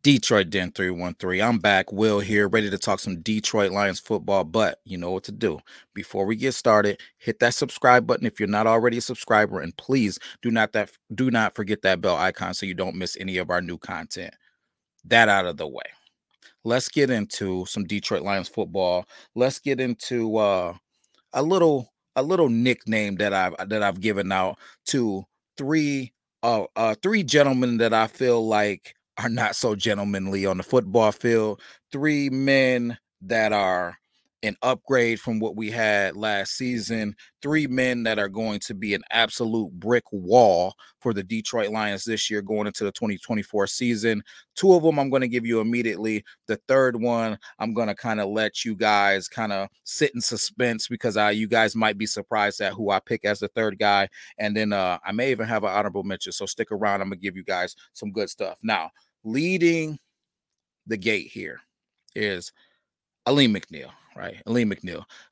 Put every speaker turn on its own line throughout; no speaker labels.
Detroit Den 313. I'm back. Will here, ready to talk some Detroit Lions football. But you know what to do. Before we get started, hit that subscribe button if you're not already a subscriber, and please do not forget that bell icon so you don't miss any of our new content. That out of the way. Let's get into some Detroit Lions football. Let's get into a little nickname that I've given out to three three gentlemen that I feel like are not so gentlemanly on the football field. Three men that are an upgrade from what we had last season. Three men that are going to be an absolute brick wall for the Detroit Lions this year going into the 2024 season. Two of them I'm going to give you immediately. The third one, I'm going to kind of let you guys kind of sit in suspense because you guys might be surprised at who I pick as the third guy. And then I may even have an honorable mention. So stick around. I'm going to give you guys some good stuff. Now, leading the gate here is Aleem McNeil, right? Aleem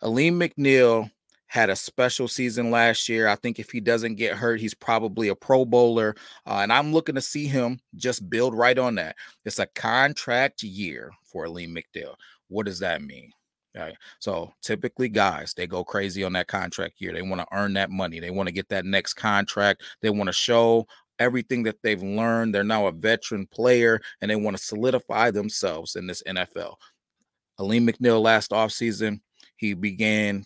McNeil had a special season last year. I think if he doesn't get hurt, he's probably a Pro Bowler. And I'm looking to see him just build right on that. It's a contract year for Aleem McNeil. What does that mean? Right. So typically guys, they go crazy on that contract year. They want to earn that money. They want to get that next contract. They want to show everything that they've learned. They're now a veteran player and they want to solidify themselves in this NFL. Aleem McNeil last offseason, he began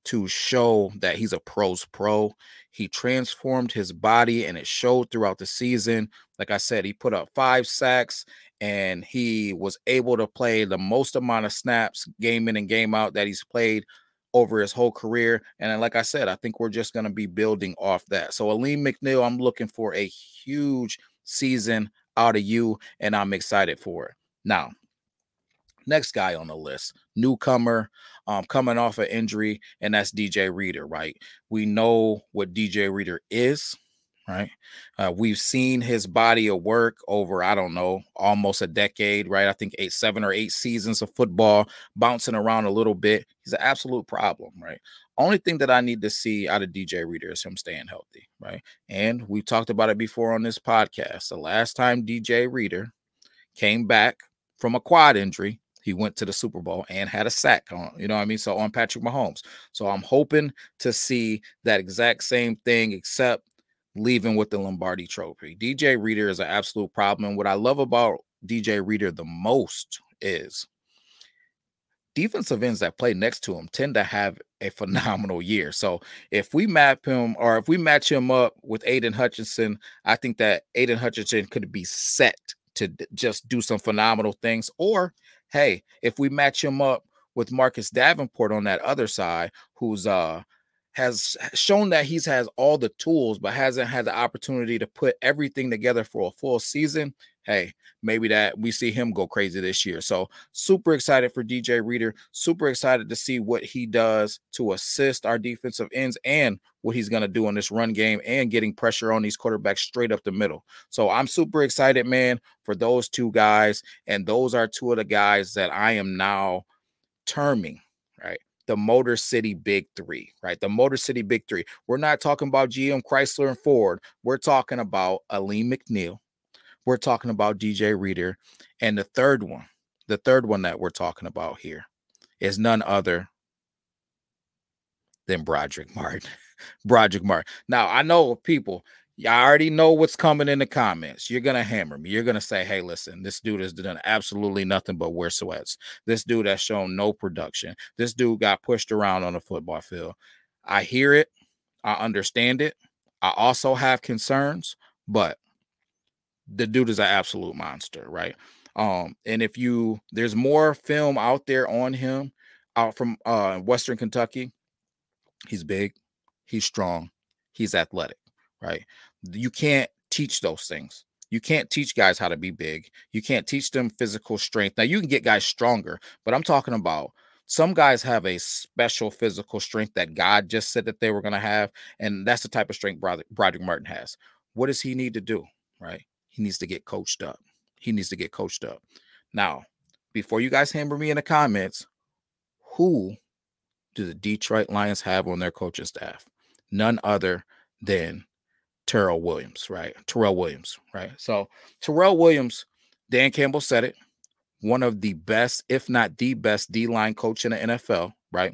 to show that he's a pro's pro. He transformed his body and it showed throughout the season. Like I said, he put up 5 sacks and he was able to play the most amount of snaps game in and game out that he's played over his whole career. And like I said, I think we're just going to be building off that. So Aleem McNeil, I'm looking for a huge season out of you and I'm excited for it. Now, next guy on the list, newcomer, coming off an injury, and that's DJ Reader, right? We know what DJ Reader is, right? We've seen his body of work over, I don't know, almost a decade, right? I think 7 or 8 seasons of football, bouncing around a little bit. He's an absolute problem, right? Only thing that I need to see out of DJ Reader is him staying healthy, right? And we've talked about it before on this podcast. The last time DJ Reader came back from a quad injury, he went to the Super Bowl and had a sack on, you know what I mean? So on Patrick Mahomes. So I'm hoping to see that exact same thing, except leaving with the Lombardi trophy. DJ Reader is an absolute problem. And what I love about DJ Reader the most is defensive ends that play next to him tend to have a phenomenal year. So if we map him or if we match him up with Aiden Hutchinson, I think that Aiden Hutchinson could be set to just do some phenomenal things. Or, hey, if we match him up with Marcus Davenport on that other side, who's has shown that he has all the tools, but hasn't had the opportunity to put everything together for a full season, hey, maybe that we see him go crazy this year. So super excited for DJ Reader, super excited to see what he does to assist our defensive ends and what he's going to do in this run game and getting pressure on these quarterbacks straight up the middle. So I'm super excited, man, for those two guys. And those are two of the guys that I am now terming, right? The Motor City Big Three, right? The Motor City Big Three. We're not talking about GM, Chrysler, and Ford. We're talking about Aleem McNeil. We're talking about DJ Reader. And the third one that we're talking about here is none other than Broderick Martin. Broderick Martin. Now, I know people, y'all already know what's coming in the comments. You're going to hammer me. You're going to say, hey, listen, this dude has done absolutely nothing but wear sweats. This dude has shown no production. This dude got pushed around on the football field. I hear it. I understand it. I also have concerns, but the dude is an absolute monster, right? And if there's more film out there on him out from Western Kentucky. He's big, he's strong, he's athletic, right? You can't teach those things. You can't teach guys how to be big. You can't teach them physical strength. Now, you can get guys stronger, but I'm talking about some guys have a special physical strength that God just said that they were going to have, and that's the type of strength Broderick Martin has. What does he need to do, right? He needs to get coached up. He needs to get coached up. Now, before you guys hammer me in the comments, who do the Detroit Lions have on their coaching staff? None other than Terrell Williams, right? So Terrell Williams, Dan Campbell said it. One of the best, if not the best, D-line coach in the NFL, right?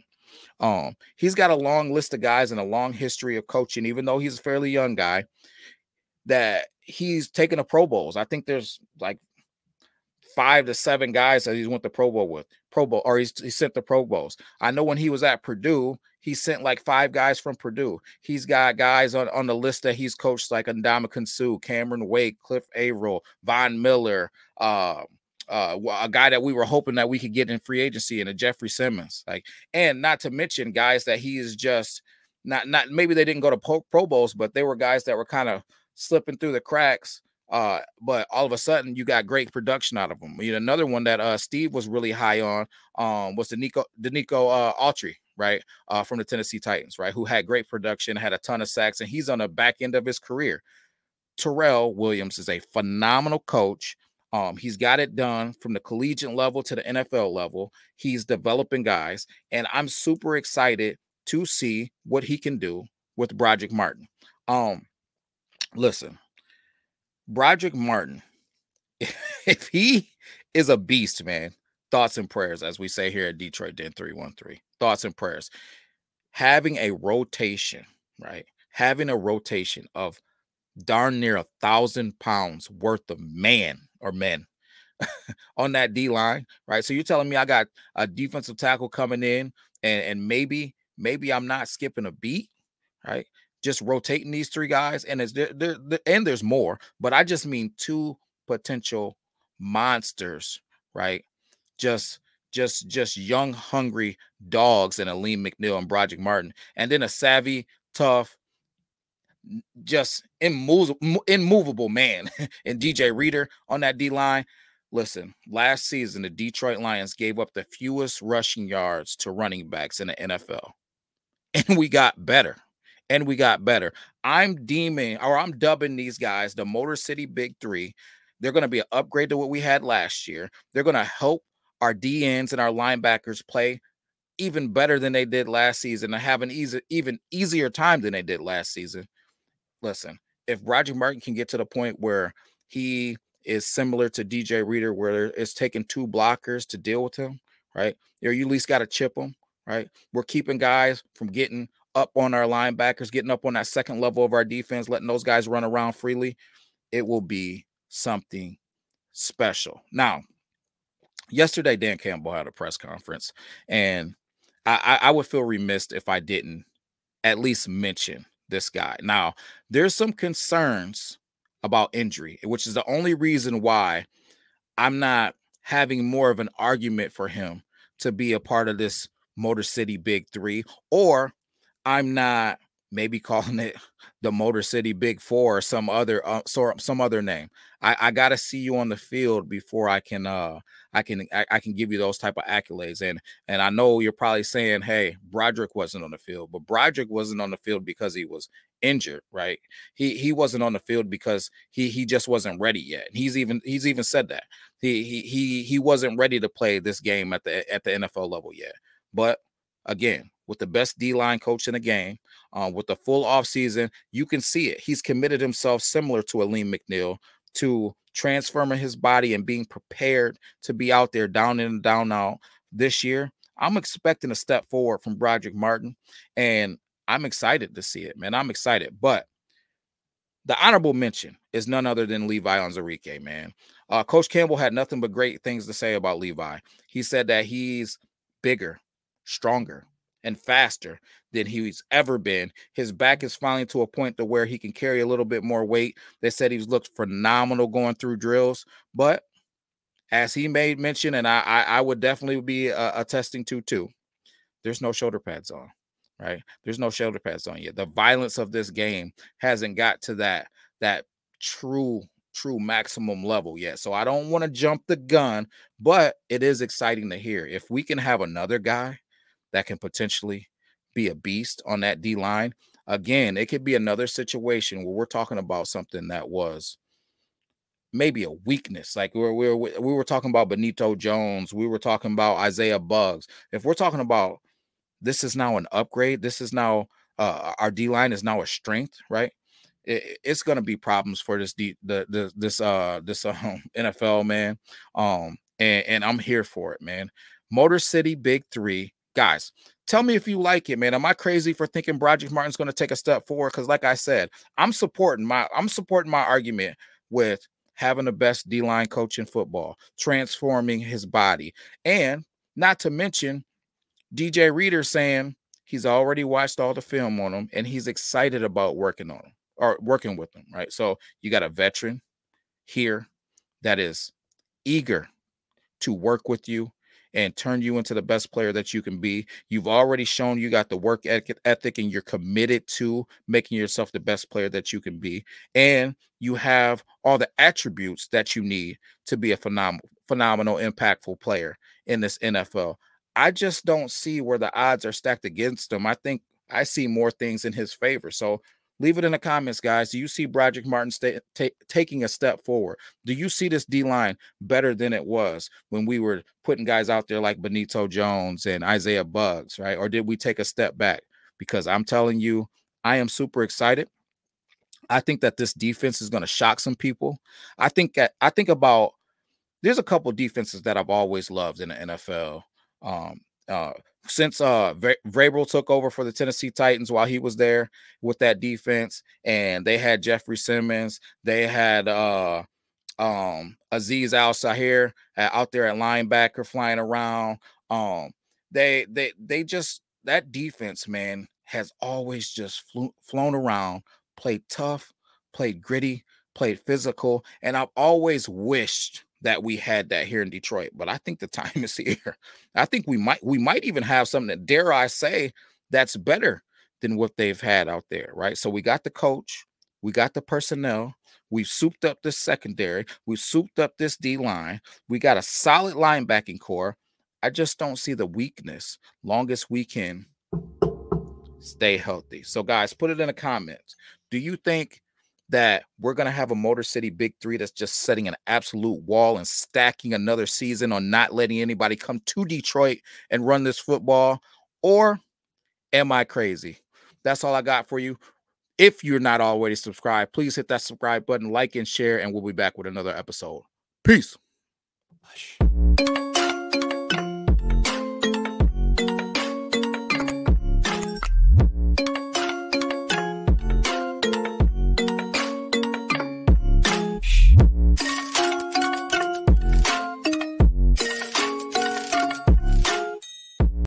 He's got a long list of guys and a long history of coaching, even though he's a fairly young guy, that he's taken a Pro Bowls. I think there's like 5 to 7 guys that he's went to Pro Bowl with, Pro Bowl, or he sent the Pro Bowls. I know when he was at Purdue, he sent like 5 guys from Purdue. He's got guys on the list that he's coached, like Ndamukong Suh, Cameron Wake, Cliff Averill, Von Miller, a guy that we were hoping that we could get in free agency, and a Jeffrey Simmons. Like, and not to mention guys that he is just not maybe they didn't go to Pro Bowls, but they were guys that were kind of slipping through the cracks. But all of a sudden you got great production out of them. You know, another one that Steve was really high on was Denico Autry, right? From the Tennessee Titans, right? Who had great production, had a ton of sacks, and he's on the back end of his career. Terrell Williams is a phenomenal coach. He's got it done from the collegiate level to the NFL level. He's developing guys, and I'm super excited to see what he can do with Broderick Martin. Listen, Broderick Martin, if he is a beast, man, thoughts and prayers, as we say here at Detroit Den 313. Thoughts and prayers. Having a rotation, right? Having a rotation of darn near 1,000 pounds worth of men on that D line, right? So you're telling me I got a defensive tackle coming in, and maybe I'm not skipping a beat, right? Just rotating these 3 guys, and there's more, but I just mean 2 potential monsters, right? Just young, hungry dogs, and Alim McNeill and Broderick Martin, and then a savvy, tough, just immovable man and DJ Reader on that D line. Listen, last season the Detroit Lions gave up the fewest rushing yards to running backs in the NFL, and we got better. I'm dubbing these guys the Motor City Big 3. They're going to be an upgrade to what we had last year. They're going to help our DNs and our linebackers play even better than they did last season, and have an even easier time than they did last season. Listen, if Broderick Martin can get to the point where he is similar to DJ Reader, where it's taking 2 blockers to deal with him, right? You at least got to chip him, right? We're keeping guys from getting up on our linebackers, getting up on that second level of our defense, letting those guys run around freely. It will be something special. Now, yesterday, Dan Campbell had a press conference, and I would feel remiss if I didn't at least mention this guy. Now, there's some concerns about injury, which is the only reason why I'm not having more of an argument for him to be a part of this Motor City Big 3, or I'm not maybe calling it the Motor City Big 4 or some other name. I gotta see you on the field before I can give you those type of accolades. And I know you're probably saying, hey, Broderick wasn't on the field, but Broderick wasn't on the field because he was injured, right? He wasn't on the field because he just wasn't ready yet. He's even said that he wasn't ready to play this game at the NFL level yet. But again, with the best D-line coach in the game, with the full offseason, you can see it. He's committed himself, similar to Alim McNeill, to transforming his body and being prepared to be out there down in and down out this year. I'm expecting a step forward from Broderick Martin, and I'm excited to see it, man. I'm excited. But the honorable mention is none other than Levi Onwuzurike, man. Coach Campbell had nothing but great things to say about Levi. He said that he's bigger, stronger, and faster than he's ever been. His back is finally to a point to where he can carry a little bit more weight. They said he's looked phenomenal going through drills, but as he made mention, and I would definitely be attesting to too, there's no shoulder pads on, right? There's no shoulder pads on yet. The violence of this game hasn't got to that true maximum level yet. So I don't want to jump the gun, but it is exciting to hear. If we can have another guy that can potentially be a beast on that D line, again, it could be another situation where we're talking about something that was maybe a weakness. Like we were talking about Benito Jones, we were talking about Isaiah Buggs. If we're talking about this is now an upgrade, this is now our D line is now a strength, right? it's going to be problems for this NFL, man. And I'm here for it, man. Motor City Big Three, guys. Tell me if you like it, man. Am I crazy for thinking Broderick Martin's going to take a step forward? Because, like I said, I'm supporting my argument with having the best D-line coach in football, transforming his body, and not to mention DJ Reader saying he's already watched all the film on him and he's excited about working on him or working with them, right? So you got a veteran here that is eager to work with you and turn you into the best player that you can be. You've already shown you got the work ethic and you're committed to making yourself the best player that you can be. And you have all the attributes that you need to be a phenomenal, impactful player in this NFL. I just don't see where the odds are stacked against him. I think I see more things in his favor. So leave it in the comments, guys. Do you see Broderick Martin taking a step forward? Do you see this D-line better than it was when we were putting guys out there like Benito Jones and Isaiah Buggs, right? Or did we take a step back? Because I'm telling you, I am super excited. I think that this defense is going to shock some people. I think about there's a couple defenses that I've always loved in the NFL. Since Vrabel took over for the Tennessee Titans while he was there with that defense, and they had Jeffrey Simmons, they had Azeez Al-Shaair out there at linebacker flying around. They just, that defense, man, has always just flown around, played tough, played gritty, played physical, and I've always wished that we had that here in Detroit, but I think the time is here. I think we might even have something that, dare I say, that's better than what they've had out there, right? So we got the coach, we got the personnel, we've souped up this secondary, we've souped up this D-line, we got a solid linebacking core. I just don't see the weakness long as we can stay healthy. So guys, put it in the comments. Do you think that we're going to have a Motor City Big Three that's just setting an absolute wall and stacking another season on not letting anybody come to Detroit and run this football? Or am I crazy? That's all I got for you. If you're not already subscribed, please hit that subscribe button, like and share, and we'll be back with another episode. Peace.